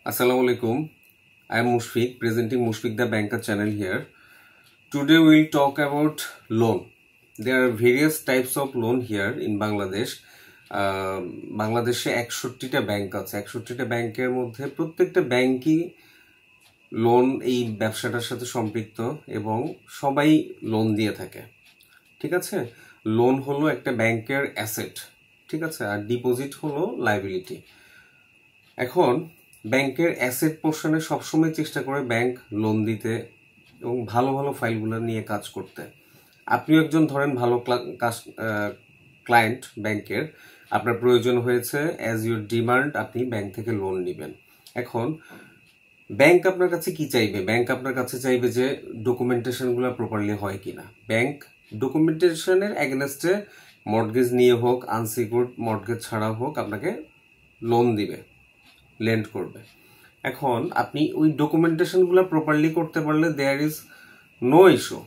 Assalamu alaikum. I am Mushfiq, presenting Mushfiq the Banker channel here. Today we will talk about loan. There are various types of loan here in Bangladesh. বাংলাদেশে 61টা bank আছে। 61টা ব্যাংকের মধ্যে প্রত্যেকটা ব্যাংকই loan এই ব্যবসাটার সাথে সম্পৃক্ত এবং সবাই লোন দিয়ে থাকে। ঠিক আছে, লোন হলো একটা ব্যাংকের অ্যাসেট, ঠিক আছে, আর ডিপোজিট হলো লায়াবিলিটি। এখন ব্যাংকের অ্যাসেট পোর্শনে সবসময় চেষ্টা করে ব্যাংক লোন দিতে এবং ভালো ভালো ফাইলগুলো নিয়ে কাজ করতে। আপনিও একজন ধরেন ভালো ক্লায়েন্ট ব্যাংকের, আপনার প্রয়োজন হয়েছে, অ্যাজ ইউর ডিমান্ড আপনি ব্যাংক থেকে লোন নেবেন। এখন ব্যাংক আপনার কাছে কি চাইবে? ব্যাংক আপনার কাছে চাইবে যে ডকুমেন্টেশনগুলো প্রপারলি হয় কিনা। ব্যাংক ডকুমেন্টেশনের এগেনস্টে মর্টগেজ নিয়ে হোক, আনসিকিউরড মর্টগেজ ছাড়া হোক, আপনাকে লোন দিবে, লেন্ড করবে। এখন আপনি ওই ডকুমেন্টেশনগুলো প্রপারলি করতে পারলে দেয়ার ইজ নো ইস্যু,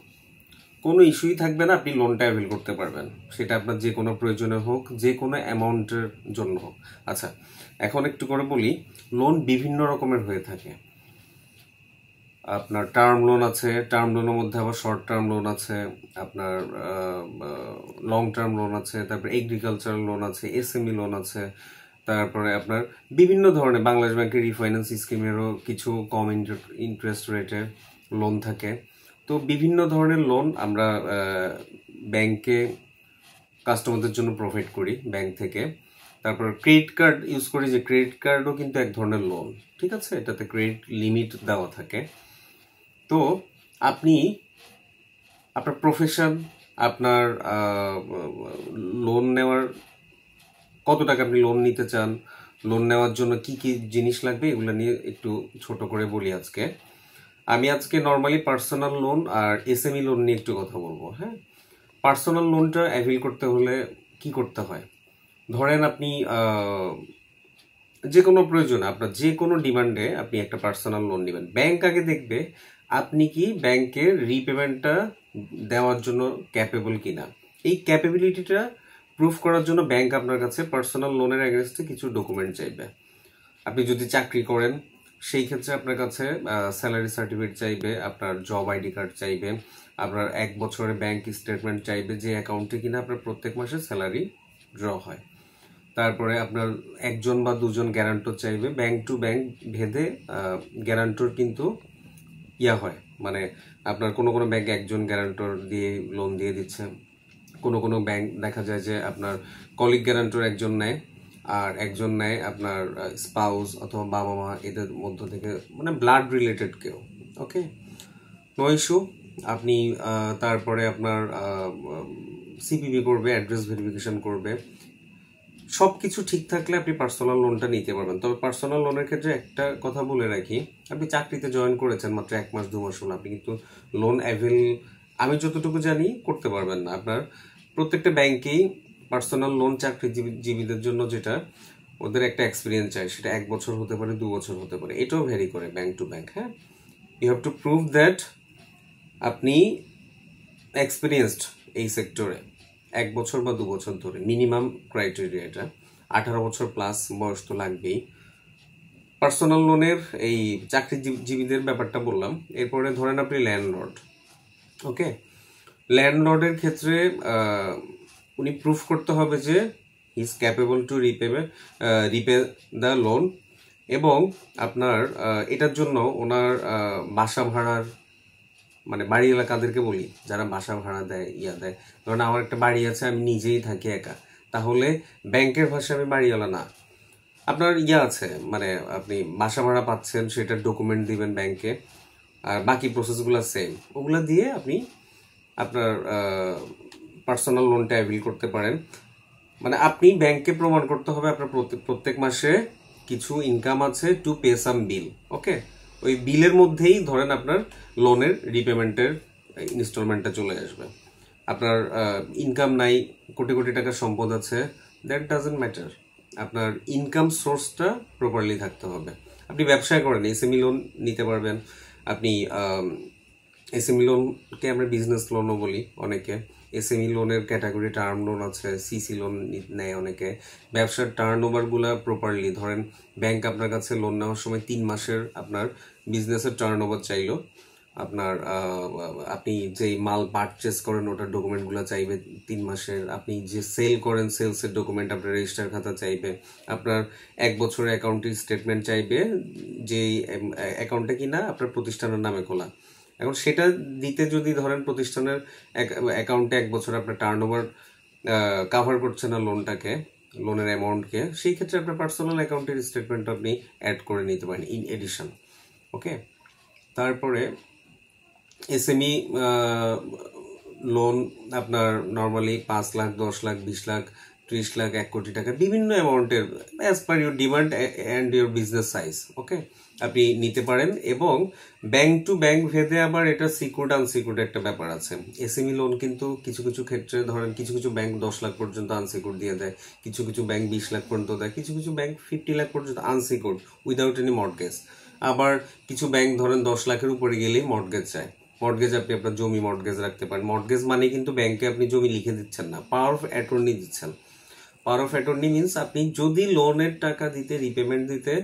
কোনো ইস্যুই থাকবে না, আপনি লোনটা অ্যাভেল করতে পারবেন, সেটা আপনার যে কোনো প্রয়োজনে হোক, যে কোনো অ্যামাউন্টের জন্য হোক। আচ্ছা, এখন একটু করে বলি, লোন বিভিন্ন রকমের হয়ে থাকে। আপনার টার্ম লোন আছে, টার্ম লোনের মধ্যে আবার শর্ট টার্ম লোন আছে, আপনার লং টার্ম লোন আছে, তারপরে এগ্রিকালচারাল লোন আছে, এসএমই লোন আছে, তারপরে আপনার বিভিন্ন ধরনের বাংলাদেশ ব্যাংকের রিফাইন্যান্স স্কিমেরও কিছু কম ইন্টারেস্ট রেটের লোন থাকে। তো বিভিন্ন ধরনের লোন আমরা ব্যাংকে কাস্টমারদের জন্য প্রোভাইড করি ব্যাংক থেকে। তারপর ক্রেডিট কার্ড ইউজ করি, যে ক্রেডিট কার্ডও কিন্তু এক ধরনের লোন, ঠিক আছে, এটাতে ক্রেডিট লিমিট দেওয়া থাকে। তো আপনি আপনার প্রফেশন, আপনার লোন নেওয়ার কত টাকা আপনি লোন নিতে চান, লোন নেওয়ার জন্য কি কি জিনিস লাগবে, এগুলো নিয়ে একটু ছোট করে বলি আজকে। আমি আজকে নর্মালি পার্সোনাল লোন আর এসএমই লোন নিয়ে একটু কথা বলবো। হ্যাঁ, পার্সোনাল লোনটা অ্যাভেল করতে হলে কি করতে হয়? ধরেন আপনি যে কোনো প্রয়োজনে, আপনার যে কোনো ডিমান্ডে আপনি একটা পার্সোনাল লোন নেবেন, ব্যাংক আগে দেখবে আপনি কি ব্যাংকের রিপেমেন্টটা দেওয়ার জন্য ক্যাপেবল কিনা। এই ক্যাপেবিলিটিটা প্রুফ করার জন্য ব্যাংক আপনার কাছে পার্সোনাল লোনের এগেনস্টে কিছু ডকুমেন্ট চাইবে। আপনি যদি চাকরি করেন সেই ক্ষেত্রে আপনার কাছে স্যালারি সার্টিফিকেট চাইবে, আপনার জব আইডি কার্ড চাইবে, আপনার 1 বছরের ব্যাংক স্টেটমেন্ট চাইবে যে অ্যাকাউন্টে কিনা আপনার প্রত্যেক মাসে স্যালারি ড্র হয়। তারপরে আপনার 1জন বা 2জন গ্যারান্টর চাইবে। ব্যাংক টু ব্যাংক ভেদে গ্যারান্টর কিন্তু হয়, মানে আপনার কোনো কোনো ব্যাংক 1জন গ্যারান্টর দিয়ে লোন দিয়ে দিচ্ছে, কোনো কোনো ব্যাংক দেখা যায় যে আপনার কলিগ গ্যারান্টর 1জন নেয় আর 1জন নেয় আপনার স্পাউস অথবা বাবা মা, এদের মধ্য থেকে, মানে ব্লাড রিলেটেড কেউ। ওকে, নো ইস্যু। আপনি তারপরে আপনার সিপিবি করবে, অ্যাড্রেস ভেরিফিকেশন করবে, সব কিছু ঠিক থাকলে আপনি পার্সোনাল লোনটা নিতে পারবেন। তবে পার্সোনাল লোনের ক্ষেত্রে একটা কথা বলে রাখি, আপনি চাকরিতে জয়েন করেছেন মাত্র 1 মাস 2 মাস হলো, আপনি কিন্তু লোন অ্যাভেল আমি যতটুকু জানি করতে পারবেন না। আপনার প্রত্যেকটা ব্যাংকেই পার্সোনাল লোন চাকরিজীবীদের জন্য যেটা ওদের একটা এক্সপিরিয়েন্স চাই, সেটা 1 বছর হতে পারে, 2 বছর হতে পারে, এটাও ভ্যারি করে ব্যাংক টু ব্যাংক। হ্যাঁ, you have to prove that আপনি এক্সপিরিয়েন্সড এই সেক্টরে 1 বছর বা 2 বছর ধরে, মিনিমাম ক্রাইটেরিয়া এটা। 18 বছর প্লাস বয়স তো লাগবেই। পার্সোনাল লোনের এই চাকরিজীবীদের ব্যাপারটা বললাম। এরপরে ধরেন আপনি ল্যান্ডলর্ড। ওকে, ল্যান্ডলর্ডের ক্ষেত্রে উনি প্রুফ করতে হবে যে he is capable to repay the loan, এবং আপনার এটার জন্য ওনার বাসা ভাড়ার, মানে বাড়ি এলাকাদেরকে বলি যারা বাসা ভাড়া দেয়, দেয়, ধরেন আমার একটা বাড়ি আছে, আমি নিজেই থাকি একা, তাহলে ব্যাংকের ভাষায় আমি বাড়িওয়ালা না। আপনার আছে, মানে আপনি বাসা ভাড়া পাচ্ছেন, সেটার ডকুমেন্ট দিবেন ব্যাংকে, আর বাকি প্রসেসগুলো সেম, ওগুলো দিয়ে আপনি আপনার পার্সোনাল লোনটা অ্যাভেল করতে পারেন। মানে আপনি ব্যাংকে প্রমাণ করতে হবে আপনার প্রত্যেক মাসে কিছু ইনকাম আছে, টু পে সাম বিল। ওকে, ওই বিলের মধ্যেই ধরেন আপনার লোনের রিপেমেন্টের ইনস্টলমেন্টটা চলে আসবে। আপনার ইনকাম নাই, কোটি কোটি টাকার সম্পদ আছে, দ্যাট ডাজন্ট ম্যাটার, আপনার ইনকাম সোর্সটা প্রপারলি থাকতে হবে। আপনি ব্যবসা করেন, এসএমই লোন নিতে পারবেন। আপনি এসএমই লোনকে আমরা বিজনেস লোনও বলি অনেকে। এসএমই লোনের ক্যাটাগরি টার্ম লোন আছে, সিসি লোন নেয় অনেকে। ব্যবসার টার্ন ওভারগুলো প্রপারলি ধরেন, ব্যাংক আপনার কাছে লোন নেওয়ার সময় 3 মাসের আপনার বিজনেসের টার্ন ওভার চাইলো, আপনার আপনি যেই মাল পারচেস করেন ওটার ডকুমেন্টগুলো চাইবে 3 মাসের, আপনি যে সেল করেন সেলসের ডকুমেন্ট, আপনার রেজিস্টার খাতা চাইবে, আপনার 1 বছরের অ্যাকাউন্টিং স্টেটমেন্ট চাইবে, যেই অ্যাকাউন্টটা কিনা আপনার প্রতিষ্ঠানের নামে খোলা। এখন সেটা দিতে যদি ধরেন প্রতিষ্ঠানের অ্যাকাউন্টে 1 বছর আপনার টার্ন ওভার কাভার করছে না লোনটাকে, লোনের অ্যামাউন্টকে, সেই ক্ষেত্রে আপনার পার্সোনাল অ্যাকাউন্টের স্টেটমেন্ট আপনি অ্যাড করে নিতে পারেন ইন এডিশন। ওকে, তারপরে এসএমই লোন আপনার নর্মালি 5 লাখ, 10 লাখ, 20 লাখ, 30 লাখ, 1 কোটি টাকা, বিভিন্ন অ্যামাউন্টের as per your demand and your business size. Okay, আপনি নিতে পারেন। এবং ব্যাংক টু ব্যাংক ভেদে আবার এটা সিকিউরড আনসিকিউরড একটা ব্যাপার আছে। এসএমই লোন কিন্তু কিছু কিছু ক্ষেত্রে ধরেন কিছু কিছু ব্যাংক 10 লাখ পর্যন্ত আনসিকিউরড দিয়ে দেয়, কিছু কিছু ব্যাংক 20 লাখ পর্যন্ত দেয়, কিছু কিছু ব্যাংক 50 লাখ পর্যন্ত আনসিকিউরড উইদাউট এনি মর্টগেজ। আবার কিছু ব্যাংক ধরেন 10 লাখের উপরে গেলেই মর্টগেজ চায়। মর্টগেজ আপনি আপনার জমি মর্টগেজ রাখতে পারেন। মর্টগেজ মানে কিন্তু ব্যাংকে আপনি জমি লিখে দিচ্ছেন না, পাওয়ার অফ অ্যাটর্নি দিচ্ছেন। পাওয়ার অফ অ্যাটর্নি মিনস আপনি যদি লোনের টাকা দিতে, রিপেমেন্ট দিতে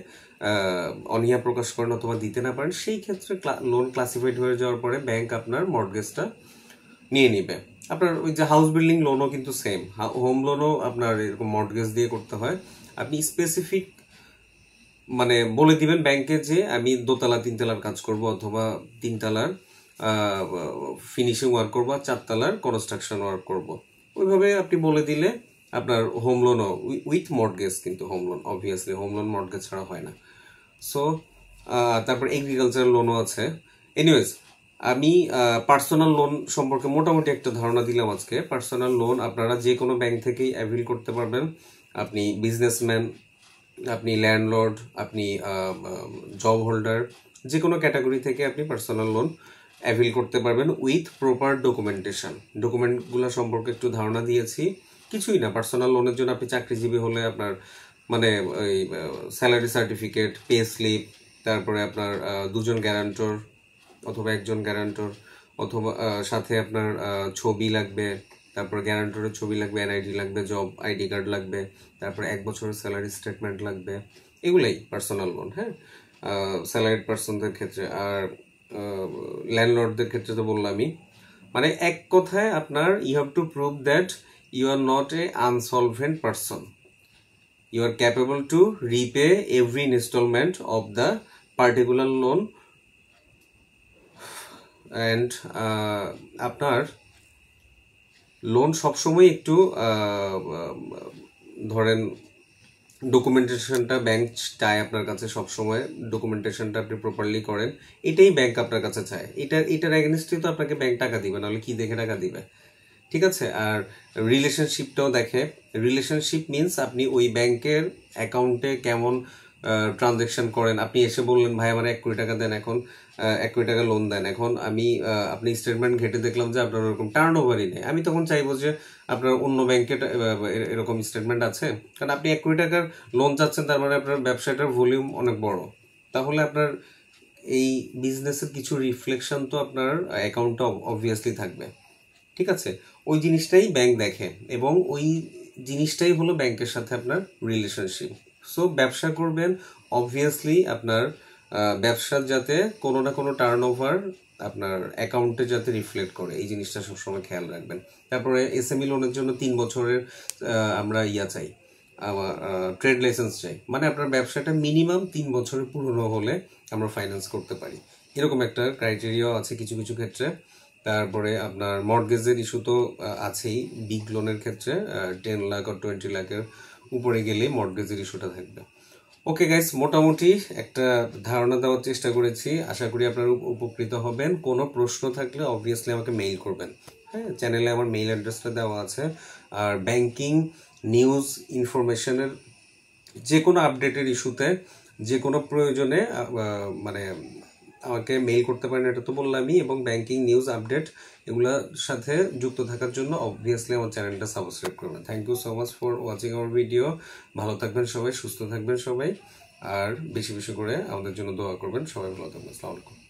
অনীহা প্রকাশ করেন অথবা দিতে না পারেন, সেই ক্ষেত্রে লোন ক্লাসিফাইড হয়ে যাওয়ার পরে ব্যাংক আপনার মর্টগেজটা নিয়ে নিবে। আপনার ওই যে হাউস বিল্ডিং লোনও কিন্তু সেম, হোম লোনও আপনার এরকম মর্টগেজ দিয়ে করতে হয়। আপনি স্পেসিফিক মানে বলে দিবেন ব্যাংকে যে আমি 2 তলা 3 তলার কাজ করব, অথবা 3 তলার ফিনিশিং ওয়ার্ক করব, 4 তলার কনস্ট্রাকশন ওয়ার্ক করব। ওইভাবে আপনি বলে দিলে আপনার হোম লোনও উইথ মর্টগেজ, কিন্তু home loan obviously home loan mortgage ছাড়া হয় না। সো তারপর এগ্রিকালচারাল লোনও আছে। এনিওয়েজ, আমি পার্সোনাল লোন সম্পর্কে মোটামুটি একটা ধারণা দিলাম আজকে। পার্সোনাল লোন আপনারা যে কোনো ব্যাংক থেকেই অ্যাভেল করতে পারবেন। আপনি বিজনেসম্যান, আপনি ল্যান্ডলর্ড, আপনি জব হোল্ডার, যে কোনো ক্যাটাগরি থেকে আপনি পার্সোনাল লোন অ্যাভেল করতে পারবেন উইথ প্রপার ডকুমেন্টেশন। ডকুমেন্টগুলো সম্পর্কে একটু ধারণা দিয়েছি। কিছুই না, পার্সোনাল লোনের জন্য আপনি চাকরিজীবী হলে আপনার মানে ওই স্যালারি সার্টিফিকেট, পে স্লিপ, তারপরে আপনার 2 জন গ্যারান্টর অথবা 1 জন গ্যারান্টর, অথবা সাথে আপনার ছবি লাগবে, তারপর গ্যারান্টরের ছবি লাগবে, এনআইডি লাগবে, জব আইডি কার্ড লাগবে, তারপরে 1 বছরের স্যালারি স্টেটমেন্ট লাগবে। এগুলাই পার্সোনাল লোন। হ্যাঁ, স্যালারিড পার্সনদের ক্ষেত্রে। আর ল্যান্ডলর্ডদের ক্ষেত্রে তো বললামই। মানে এক কথায় আপনার you have to prove that you are not a insolvent person, you are capable to repay every instalment of the particular loan. And আপনার লোন সবসময় একটু ধরেন ডকুমেন্টেশনটা ব্যাংক চায় আপনার কাছে, সবসময় ডকুমেন্টেশনটা আপনি প্রপারলি করেন, এটাই ব্যাংক আপনার কাছে চায়। এটার এগেনস্টে তো আপনাকে ব্যাংক টাকা দিবে, নাহলে কি দেখে টাকা দিবে? ঠিক আছে। আর রিলেশনশিপটাও দেখে। রিলেশনশিপ মিনস আপনি ওই ব্যাংকের অ্যাকাউন্টে কেমন ট্রানজ্যাকশন করেন। আপনি এসে বললেন ভাই আমার 1 কোটি টাকা দেন, এখন 1 কোটি টাকা লোন দেন, এখন আমি আপনি স্টেটমেন্ট ঘেটে দেখলাম যে আপনার ওরকম টার্ন ওভারই নেই। আমি তখন চাইবো যে আপনার অন্য ব্যাংকে এরকম স্টেটমেন্ট আছে, কারণ আপনি 1 কোটি টাকার লোন চাচ্ছেন, তার মানে আপনার ব্যবসাটার ভলিউম অনেক বড়। তাহলে আপনার এই বিজনেসের কিছু রিফ্লেকশন তো আপনার অ্যাকাউন্টে অবভিয়াসলি থাকবে। ঠিক আছে, ওই জিনিসটাই ব্যাংক দেখে, এবং ওই জিনিসটাই হলো ব্যাংকের সাথে আপনার রিলেশনশিপ। সো ব্যবসা করবেন, অবভিয়াসলি আপনার ব্যবসার যাতে কোনো না কোনো টার্ন ওভার আপনার অ্যাকাউন্টে যাতে রিফ্লেক্ট করে, এই জিনিসটা সবসময় খেয়াল রাখবেন। তারপরে এসএমই লোনের জন্য 3 বছরের আমরা চাই, ট্রেড লাইসেন্স চাই। মানে আপনার ব্যবসাটা মিনিমাম 3 বছরের পুরনো হলে আমরা ফাইন্যান্স করতে পারি, এরকম একটা ক্রাইটেরিয়াও আছে কিছু কিছু ক্ষেত্রে। তারপরে আপনার মর্টগেজের ইস্যু তো আছেই, বিগ লোনের ক্ষেত্রে 10 লাখ আর 20 লাখের উপরে গেলে মর্টগেজের ইস্যুটা থাকবে। ওকে গাইস, মোটামুটি একটা ধারণা দেওয়ার চেষ্টা করেছি, আশা করি আপনারা উপকৃত হবেন। কোনো প্রশ্ন থাকলে অবভিয়াসলি আমাকে মেইল করবেন। হ্যাঁ, চ্যানেলে আমার মেইল অ্যাড্রেসটা দেওয়া আছে। আর ব্যাংকিং নিউজ ইনফরমেশনের যে কোনো আপডেটের ইস্যুতে, যে কোনো প্রয়োজনে মানে আমাকে মেইল করতে পারেন, এটা তো বললামই। এবং ব্যাংকিং নিউজ আপডেট এগুলোর সাথে যুক্ত থাকার জন্য অবভিয়াসলি আমার চ্যানেলটা সাবস্ক্রাইব করবেন। Thank you so much for watching our video. ভালো থাকবেন সবাই, সুস্থ থাকবেন সবাই, আর বেশি বেশি করে আমাদের জন্য দোয়া করবেন। সবাই ভালো থাকবেন। আসসালামু আলাইকুম।